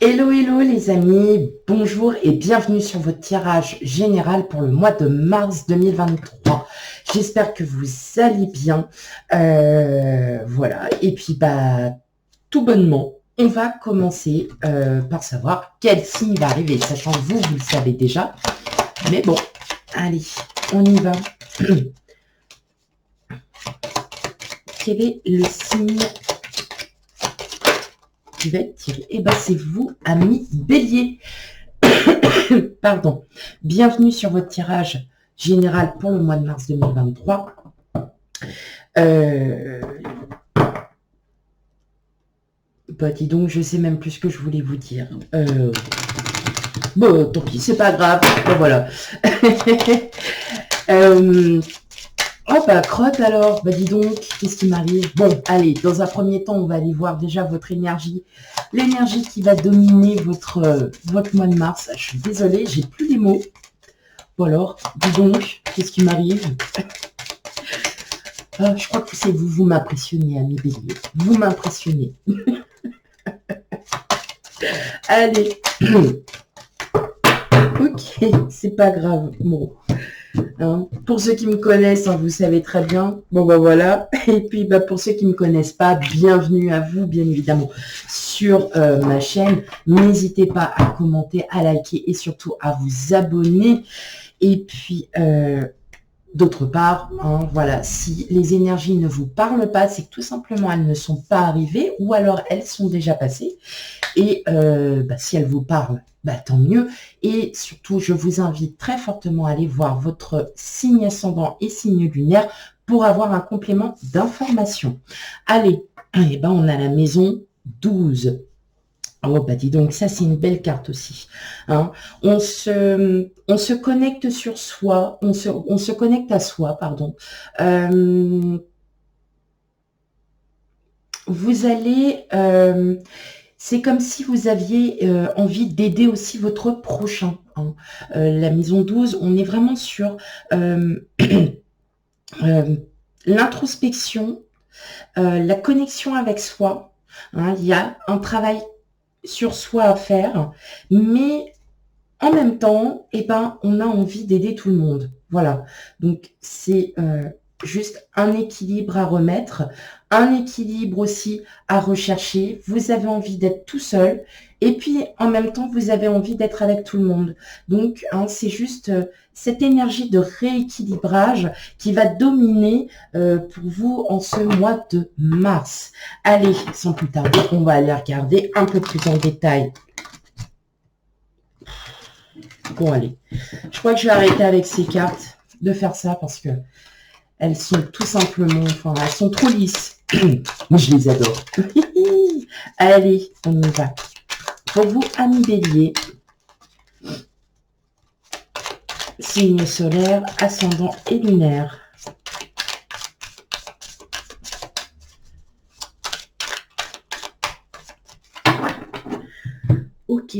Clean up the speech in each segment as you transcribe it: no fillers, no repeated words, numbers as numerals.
Hello, hello les amis, bonjour et bienvenue sur votre tirage général pour le mois de mars 2023. J'espère que vous allez bien. Voilà, et puis tout bonnement, on va commencer par savoir quel signe va arriver, sachant que vous le savez déjà. Mais bon, allez, on y va. Quel est le signe qui va être tiré? Eh bien, c'est vous, amis Bélier. Pardon. Bienvenue sur votre tirage général pour le mois de mars 2023. Dis donc, je sais même plus ce que je voulais vous dire. Bon, tant pis, c'est pas grave. Bon, voilà. Crotte alors. Dis donc, qu'est-ce qui m'arrive? Bon, allez, dans un premier temps, on va aller voir déjà votre énergie. L'énergie qui va dominer votre mois de mars. Je suis désolée, j'ai plus les mots. Bon alors, dis donc, qu'est-ce qui m'arrive? Je crois que c'est vous m'impressionnez, ami Bélier. Vous m'impressionnez. Allez. Ok, c'est pas grave. Bon. Pour ceux qui me connaissent, vous savez très bien. Bon, voilà. Et puis, pour ceux qui ne me connaissent pas, bienvenue à vous, bien évidemment, sur ma chaîne. N'hésitez pas à commenter, à liker et surtout à vous abonner. Et puis, d'autre part, voilà, si les énergies ne vous parlent pas, c'est que tout simplement, elles ne sont pas arrivées ou alors elles sont déjà passées. Et si elles vous parlent, tant mieux. Et surtout, je vous invite très fortement à aller voir votre signe ascendant et signe lunaire pour avoir un complément d'information. Allez, on a la maison 12. Oh, dis donc, ça, c'est une belle carte aussi. On se connecte sur soi, on se connecte à soi, pardon. Vous allez... c'est comme si vous aviez envie d'aider aussi votre prochain. La maison 12, on est vraiment sur l'introspection, la connexion avec soi. Il y a un travail sur soi à faire, mais en même temps, on a envie d'aider tout le monde. Voilà. Donc, c'est juste un équilibre à remettre, un équilibre aussi à rechercher. Vous avez envie d'être tout seul et puis en même temps, vous avez envie d'être avec tout le monde. Donc, c'est juste cette énergie de rééquilibrage qui va dominer pour vous en ce mois de mars. Allez, sans plus tarder, on va aller regarder un peu plus en détail. Bon, allez. Je crois que je vais arrêter avec ces cartes de faire ça parce que elles sont tout simplement, elles sont trop lisses. Moi, je les adore. Allez, on y va. Pour vous, amis Bélier, signe solaire, ascendant et lunaire. Ok.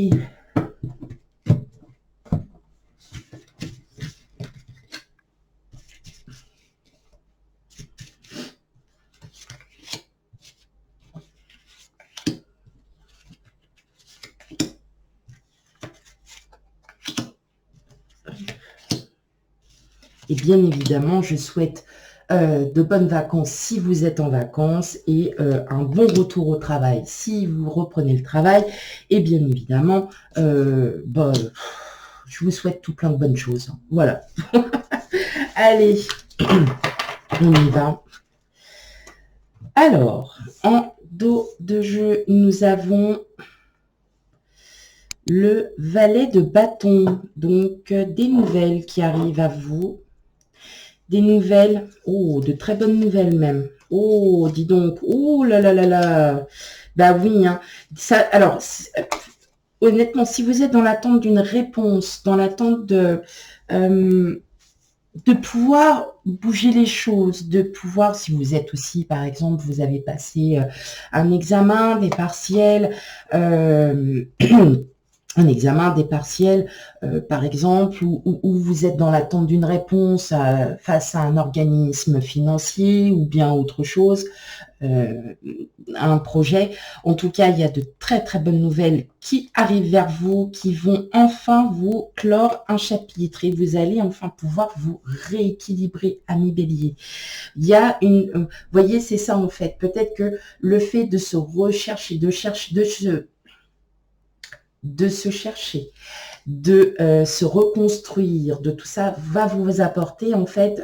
Et bien évidemment, je souhaite de bonnes vacances si vous êtes en vacances et un bon retour au travail si vous reprenez le travail. Et bien évidemment, je vous souhaite tout plein de bonnes choses. Voilà. Allez, on y va. Alors, en dos de jeu, nous avons le valet de bâton. Donc, des nouvelles qui arrivent à vous. Des nouvelles, de très bonnes nouvelles même. Oh, dis donc, oh là là là là. Oui, ça, alors, honnêtement, si vous êtes dans l'attente d'une réponse, dans l'attente de pouvoir bouger les choses, de pouvoir, si vous êtes aussi, par exemple, vous avez passé un examen, des partiels, un examen, des partiels, par exemple, ou vous êtes dans l'attente d'une réponse face à un organisme financier ou bien autre chose, un projet. En tout cas, il y a de très très bonnes nouvelles qui arrivent vers vous, qui vont enfin vous clore un chapitre et vous allez enfin pouvoir vous rééquilibrer, ami Bélier. Il y a une, vous voyez, c'est ça en fait. Peut-être que le fait de se rechercher, de se chercher, de se reconstruire, de tout ça, va vous apporter en fait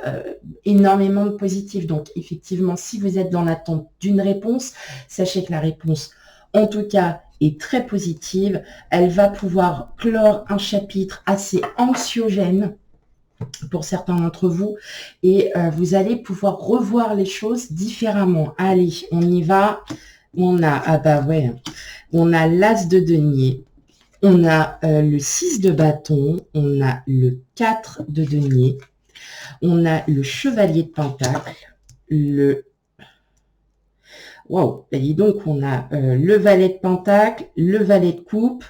énormément de positif. Donc effectivement, si vous êtes dans l'attente d'une réponse, sachez que la réponse, en tout cas, est très positive. Elle va pouvoir clore un chapitre assez anxiogène pour certains d'entre vous et vous allez pouvoir revoir les choses différemment. Allez, on y va. On a, ah bah ouais, on a l'as de denier. On a le 6 de bâton, on a le 4 de denier, on a le chevalier de pentacle, le... Wow, et donc on a le valet de pentacle, le valet de coupe,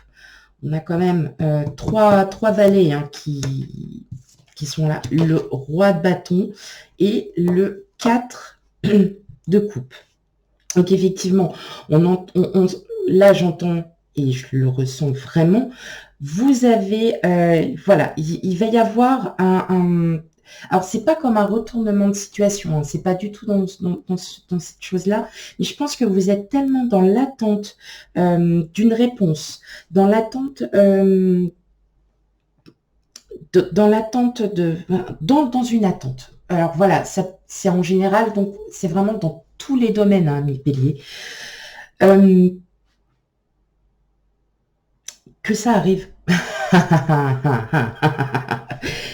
on a quand même trois valets hein, qui sont là, le roi de bâton et le 4 de coupe. Donc effectivement, là j'entends et je le ressens vraiment, vous avez, voilà, il va y avoir alors c'est pas comme un retournement de situation, hein, c'est pas du tout dans cette chose-là, mais je pense que vous êtes tellement dans l'attente d'une réponse, dans l'attente dans une attente. Alors voilà, ça c'est en général, donc c'est vraiment dans tous les domaines, hein, mes béliers. Que ça arrive.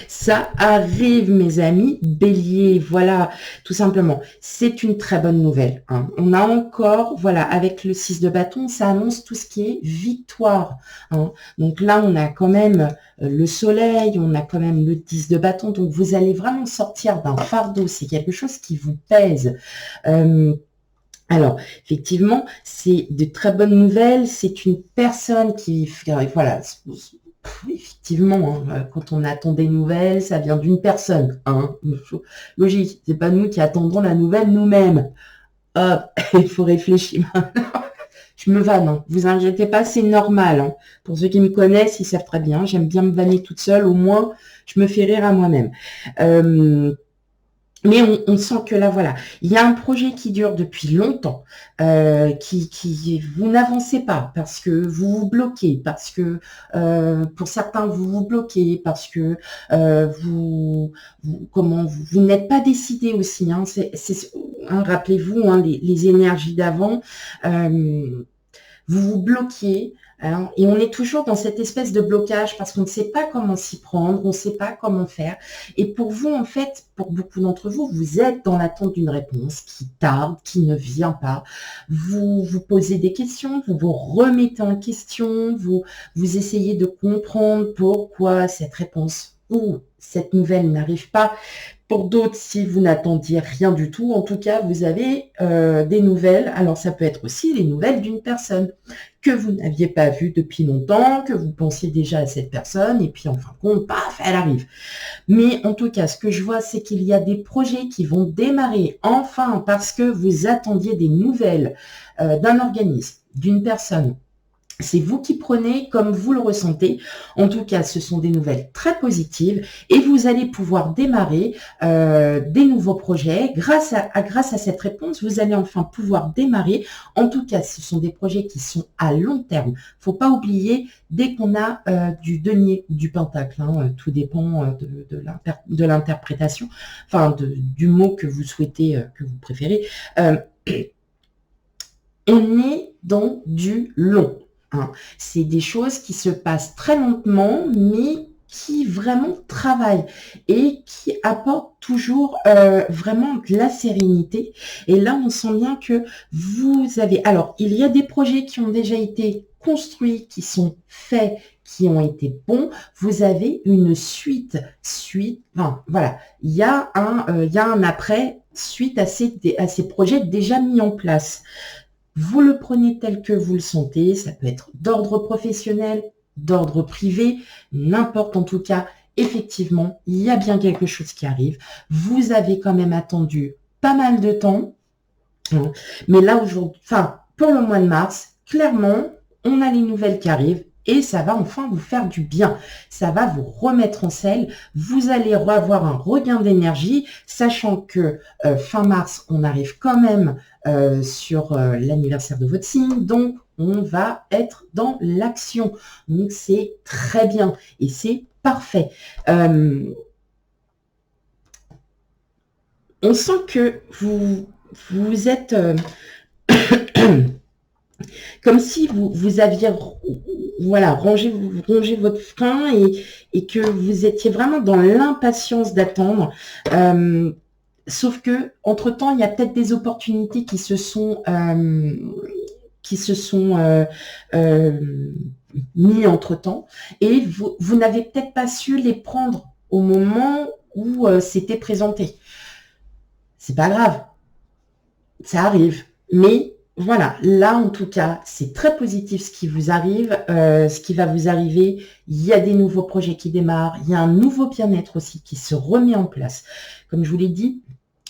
Ça arrive, mes amis. Bélier, voilà, tout simplement. C'est une très bonne nouvelle. Hein. On a encore, voilà, avec le 6 de bâton, ça annonce tout ce qui est victoire. Hein. Donc là, on a quand même le soleil, on a quand même le 10 de bâton. Donc vous allez vraiment sortir d'un fardeau. C'est quelque chose qui vous pèse. Alors, effectivement, c'est de très bonnes nouvelles. C'est une personne qui, voilà, effectivement, hein, quand on attend des nouvelles, ça vient d'une personne. Hein, logique, c'est pas nous qui attendons la nouvelle nous-mêmes. Hop, il faut réfléchir. Je me vanne, hein. Vous inquiétez pas, c'est normal. Hein. Pour ceux qui me connaissent, ils savent très bien. J'aime bien me vanner toute seule. Au moins, je me fais rire à moi-même. Mais on sent que là, voilà, il y a un projet qui dure depuis longtemps, vous n'avancez pas parce que vous vous bloquez, parce que pour certains vous vous bloquez, parce que vous n'êtes pas décidé aussi. Hein, hein, rappelez-vous hein, les énergies d'avant, vous vous bloquiez. Hein, et on est toujours dans cette espèce de blocage parce qu'on ne sait pas comment s'y prendre, on ne sait pas comment faire. Et pour vous, en fait, pour beaucoup d'entre vous, vous êtes dans l'attente d'une réponse qui tarde, qui ne vient pas. Vous vous posez des questions, vous vous remettez en question, vous essayez de comprendre pourquoi cette réponse ou cette nouvelle n'arrive pas. Pour d'autres, si vous n'attendiez rien du tout, en tout cas, vous avez des nouvelles. Alors, ça peut être aussi les nouvelles d'une personne que vous n'aviez pas vue depuis longtemps, que vous pensiez déjà à cette personne, et puis en fin de compte, paf, elle arrive. Mais en tout cas, ce que je vois, c'est qu'il y a des projets qui vont démarrer enfin parce que vous attendiez des nouvelles d'un organisme, d'une personne. C'est vous qui prenez comme vous le ressentez. En tout cas, ce sont des nouvelles très positives et vous allez pouvoir démarrer des nouveaux projets. Grâce à cette réponse, vous allez enfin pouvoir démarrer. En tout cas, ce sont des projets qui sont à long terme. Faut pas oublier, dès qu'on a du denier, du pentacle, hein, tout dépend de l'interprétation, enfin du mot que vous souhaitez, que vous préférez. On est dans du long. Hein. C'est des choses qui se passent très lentement, mais qui vraiment travaillent et qui apportent toujours vraiment de la sérénité. Et là, on sent bien que vous avez... Alors, il y a des projets qui ont déjà été construits, qui sont faits, qui ont été bons. Vous avez une suite. Enfin, voilà. Il y a un après suite à ces projets déjà mis en place. Vous le prenez tel que vous le sentez, ça peut être d'ordre professionnel, d'ordre privé, n'importe, en tout cas, effectivement, il y a bien quelque chose qui arrive. Vous avez quand même attendu pas mal de temps, hein, mais là, aujourd'hui, enfin, pour le mois de mars, clairement, on a les nouvelles qui arrivent et ça va enfin vous faire du bien. Ça va vous remettre en selle. Vous allez avoir un regain d'énergie, sachant que fin mars, on arrive quand même sur l'anniversaire de votre signe. Donc, on va être dans l'action. Donc, c'est très bien et c'est parfait. On sent que vous êtes... comme si vous aviez voilà, rangé votre frein et que vous étiez vraiment dans l'impatience d'attendre. Sauf que, entre-temps, il y a peut-être des opportunités qui se sont mis entre-temps et vous n'avez peut-être pas su les prendre au moment où c'était présenté. C'est pas grave, ça arrive, mais voilà, là en tout cas, c'est très positif ce qui vous arrive, ce qui va vous arriver. Il y a des nouveaux projets qui démarrent, il y a un nouveau bien-être aussi qui se remet en place. Comme je vous l'ai dit,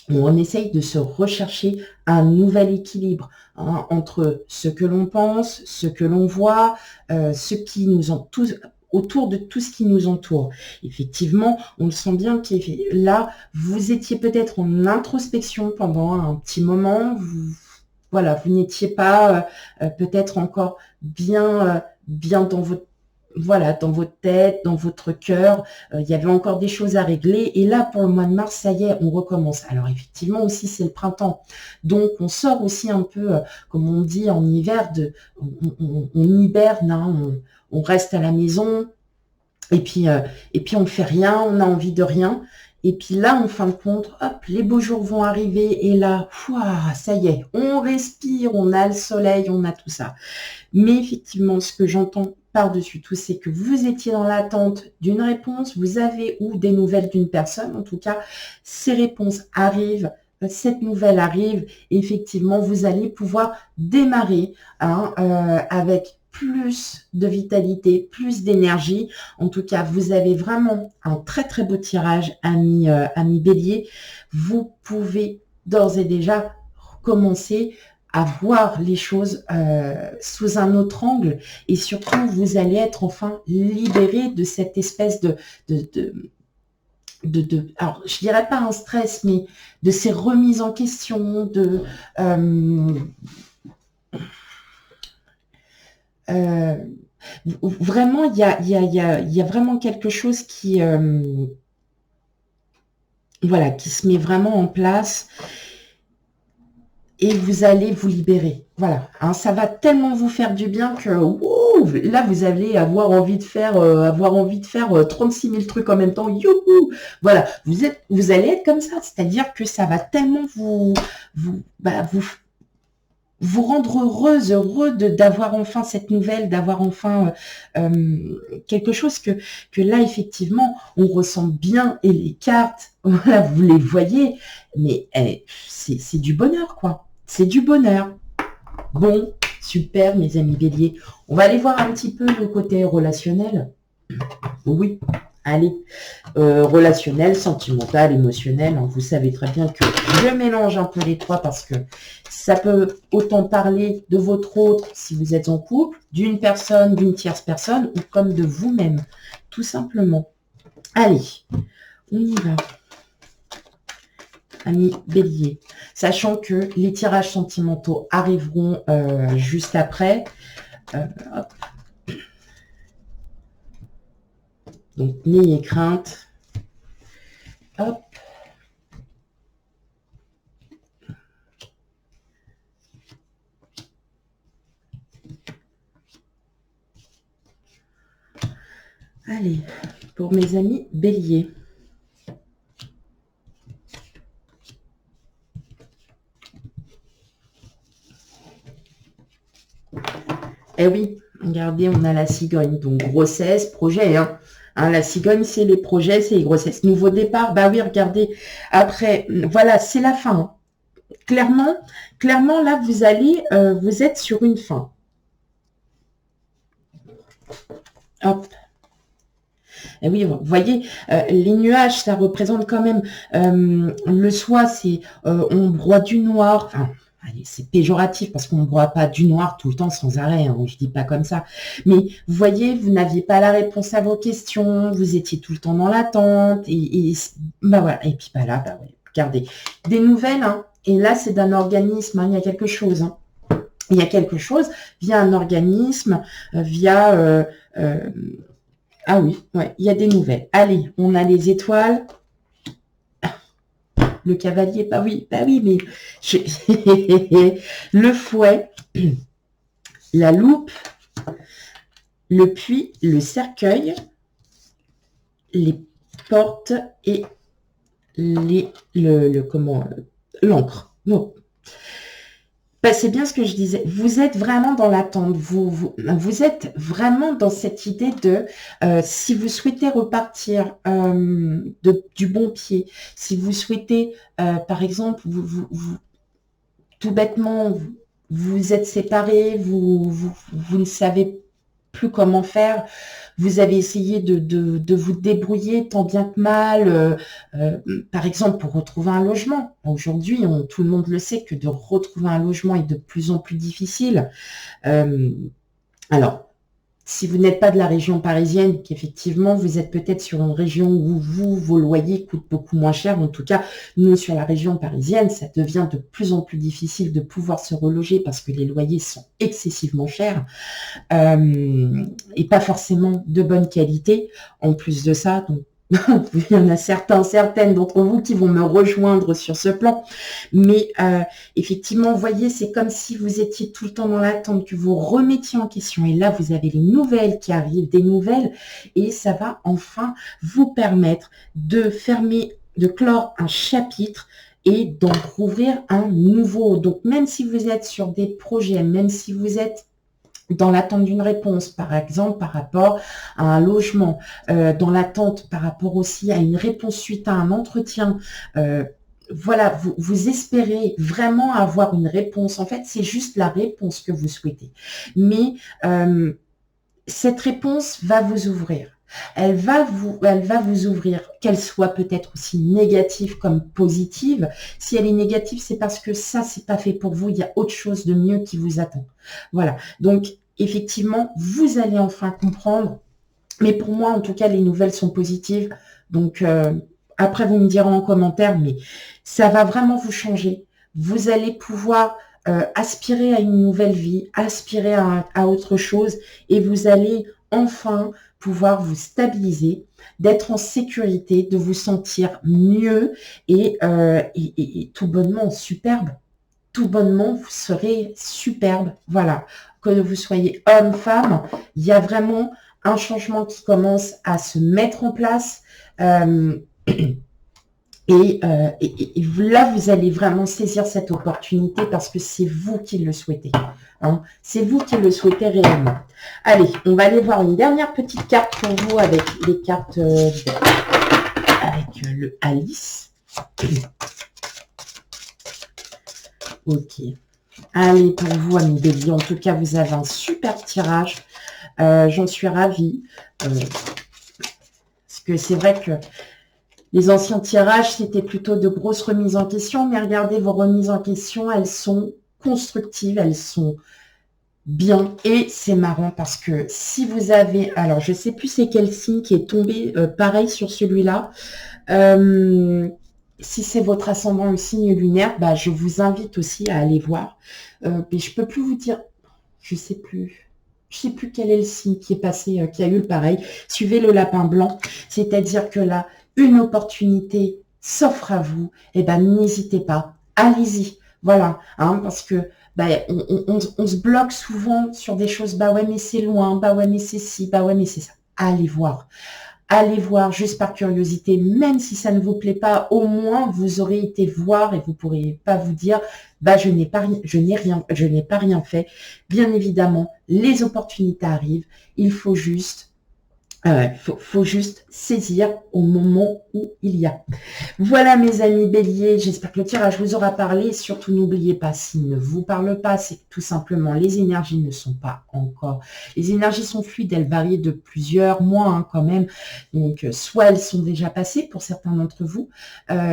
on essaye de se rechercher un nouvel équilibre hein, entre ce que l'on pense, ce que l'on voit, ce qui nous entoure, autour de tout ce qui nous entoure. Effectivement, on le sent bien que là, vous étiez peut-être en introspection pendant un petit moment. Voilà, vous n'étiez pas peut-être encore bien dans votre dans votre tête, dans votre cœur, il y avait encore des choses à régler. Et là, pour le mois de mars, ça y est, on recommence. Alors effectivement aussi, c'est le printemps. Donc, on sort aussi un peu, comme on dit en hiver, on hiberne, hein, on reste à la maison. Et puis on fait rien, on a envie de rien. Et puis là, en fin de compte, hop, les beaux jours vont arriver. Et là, ça y est, on respire, on a le soleil, on a tout ça. Mais effectivement, ce que j'entends par-dessus tout, c'est que vous étiez dans l'attente d'une réponse, vous avez ou des nouvelles d'une personne, en tout cas, ces réponses arrivent, cette nouvelle arrive, et effectivement, vous allez pouvoir démarrer hein, avec plus de vitalité, plus d'énergie. En tout cas, vous avez vraiment un très très beau tirage, ami Bélier. Vous pouvez d'ores et déjà commencer à voir les choses sous un autre angle et surtout vous allez être enfin libéré de cette espèce alors je dirais pas un stress mais de ces remises en question vraiment il y a vraiment quelque chose qui voilà qui se met vraiment en place et vous allez vous libérer. Voilà, hein, ça va tellement vous faire du bien que là, vous allez avoir envie de faire 36 000 trucs en même temps. Youhou! Voilà, vous allez être comme ça, c'est-à-dire que ça va tellement vous rendre heureux d'avoir enfin cette nouvelle, d'avoir enfin quelque chose que là, effectivement, on ressent bien et les cartes, voilà, vous les voyez, mais c'est du bonheur, quoi. C'est du bonheur. Bon, super, mes amis béliers. On va aller voir un petit peu le côté relationnel. Oui, allez. Relationnel, sentimental, émotionnel. Hein, vous savez très bien que je mélange un peu les trois parce que ça peut autant parler de votre autre si vous êtes en couple, d'une personne, d'une tierce personne ou comme de vous-même, tout simplement. Allez, on y va. Amis bélier, sachant que les tirages sentimentaux arriveront juste après. Hop. Donc, n'ayez crainte. Hop. Allez, pour mes amis béliers. Eh oui, regardez, on a la cigogne. Donc, grossesse, projet. Hein, la cigogne, c'est les projets, c'est les grossesses. Nouveau départ, bah oui, regardez. Après, voilà, c'est la fin. Hein. Clairement, là, vous êtes sur une fin. Hop. Et oui, vous voyez, les nuages, ça représente quand même le soi, c'est on broie du noir. Enfin, allez, c'est péjoratif parce qu'on ne broie pas du noir tout le temps sans arrêt. Hein, je dis pas comme ça. Mais vous voyez, vous n'aviez pas la réponse à vos questions, vous étiez tout le temps dans l'attente. Et bah voilà. Et puis bah là, bah ouais, regardez, des nouvelles. Hein, et là, c'est d'un organisme. Hein, il y a quelque chose. Hein. Il y a quelque chose via un organisme, via ah oui, ouais, il y a des nouvelles. Allez, on a les étoiles. Le cavalier, bah oui, mais le fouet, la loupe, le puits, le cercueil, les portes et l'encre. Bon. Bah, c'est bien ce que je disais. Vous êtes vraiment dans l'attente. Vous êtes vraiment dans cette idée de si vous souhaitez repartir du bon pied, si vous souhaitez, par exemple, tout bêtement, vous êtes séparés, vous ne savez plus comment faire, vous avez essayé de vous débrouiller tant bien que mal, par exemple pour retrouver un logement. Aujourd'hui, tout le monde le sait que de retrouver un logement est de plus en plus difficile. Alors, si vous n'êtes pas de la région parisienne, qu'effectivement, vous êtes peut-être sur une région où vos loyers coûtent beaucoup moins cher. En tout cas, nous, sur la région parisienne, ça devient de plus en plus difficile de pouvoir se reloger parce que les loyers sont excessivement chers et pas forcément de bonne qualité. En plus de ça, donc, il y en a certaines d'entre vous qui vont me rejoindre sur ce plan. Mais effectivement, vous voyez, c'est comme si vous étiez tout le temps dans l'attente, que vous remettiez en question. Et là, vous avez les nouvelles qui arrivent, des nouvelles, et ça va enfin vous permettre de fermer, de clore un chapitre et d'en rouvrir un nouveau. Donc, même si vous êtes sur des projets, même si vous êtes dans l'attente d'une réponse, par exemple, par rapport à un logement, dans l'attente par rapport aussi à une réponse suite à un entretien, voilà, vous espérez vraiment avoir une réponse. En fait, c'est juste la réponse que vous souhaitez. Mais cette réponse va vous ouvrir. Elle va vous ouvrir, qu'elle soit peut-être aussi négative comme positive. Si elle est négative, c'est parce que ça, c'est pas fait pour vous. Il y a autre chose de mieux qui vous attend. Voilà. Donc, effectivement, vous allez enfin comprendre. Mais pour moi, en tout cas, les nouvelles sont positives. Donc, après, vous me direz en commentaire, mais ça va vraiment vous changer. Vous allez pouvoir aspirer à une nouvelle vie, aspirer à autre chose, et vous allez enfin pouvoir vous stabiliser, d'être en sécurité, de vous sentir mieux et tout bonnement superbe. Tout bonnement, vous serez superbe. Voilà. Que vous soyez homme, femme, il y a vraiment un changement qui commence à se mettre en place. Et là, vous allez vraiment saisir cette opportunité parce que c'est vous qui le souhaitez. Hein. C'est vous qui le souhaitez réellement. Allez, on va aller voir une dernière petite carte pour vous avec les cartes avec le Alice. Ok. Allez, pour vous, amis béliers, en tout cas, vous avez un super tirage. J'en suis ravie. Parce que c'est vrai que les anciens tirages, c'était plutôt de grosses remises en question, mais regardez vos remises en question, elles sont constructives, elles sont bien. Et c'est marrant parce que si vous avez... Alors, je ne sais plus c'est quel signe qui est tombé pareil sur celui-là. Si c'est votre ascendant ou signe lunaire, bah, je vous invite aussi à aller voir. Mais je ne peux plus vous dire... Je ne sais plus. Je ne sais plus quel est le signe qui est passé, qui a eu le pareil. Suivez le lapin blanc. C'est-à-dire que là, une opportunité s'offre à vous, et ben n'hésitez pas, allez-y, voilà, hein, parce que on se bloque souvent sur des choses, bah ouais mais c'est loin, bah ouais mais c'est ci, bah ouais mais c'est ça. Allez voir juste par curiosité, même si ça ne vous plaît pas, au moins vous aurez été voir et vous ne pourrez pas vous dire bah je n'ai pas rien fait. Bien évidemment, les opportunités arrivent, il faut juste Ah ouais, faut juste saisir au moment où il y a. Voilà mes amis béliers, j'espère que le tirage vous aura parlé. Surtout n'oubliez pas, s'il ne vous parle pas, c'est que tout simplement les énergies ne sont pas encore. Les énergies sont fluides, elles varient de plusieurs mois quand même. Donc soit elles sont déjà passées pour certains d'entre vous,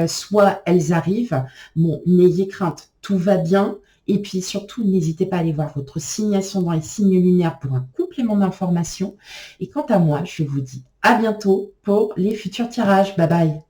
soit elles arrivent. Bon, n'ayez crainte, tout va bien. Et puis surtout, n'hésitez pas à aller voir votre signe ascendant et signe lunaire pour un complément d'information. Et quant à moi, je vous dis à bientôt pour les futurs tirages. Bye bye.